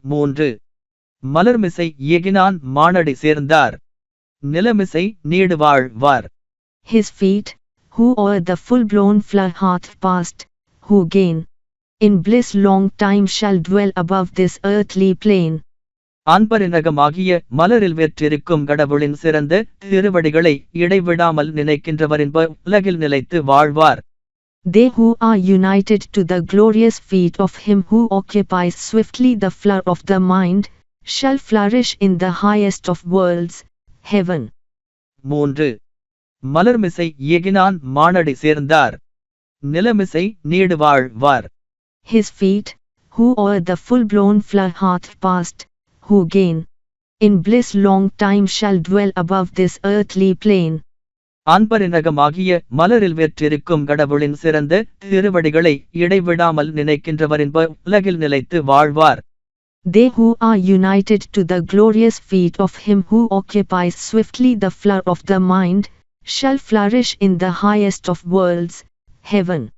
3. மலர்மிசை ஏகினான் மானடி சேர்ந்தார். நிலமிசை நீடுவாழ் வார். His feet, who o'er the full-blown flood hath passed, who gain in bliss long time shall dwell above this earthly plane. அன்பரினகமாகிய மலரில் வெற்றிருக்கும் கடவுளின் சிறந்த திருவடிகளை இடைவிடாமல் நினைக்கின்றவரின்ப உலகில் நிலைத்து வாழ்வார். They who are united to the glorious feet of him who occupies swiftly the floor of the mind, shall flourish in the highest of worlds, heaven. 3. மலர்மிசை ஏகினான் மானடி சேர்ந்தார். நிலமிசை நீடுவாழ் வார். His feet, who o'er the full-blown flood hath passed, who gain in bliss long time shall dwell above this earthly plane. அன்பரினகமாகிய மலரில் வெற்றிருக்கும் கடவுளின் சிறந்த திருவடிகளை இடைவிடாமல் நினைக்கின்றவரின்ப உலகில் நிலைத்து வாழ்வார். They who are united to the glorious feet of him who occupies swiftly the floor of the mind, shall flourish in the highest of worlds, heaven.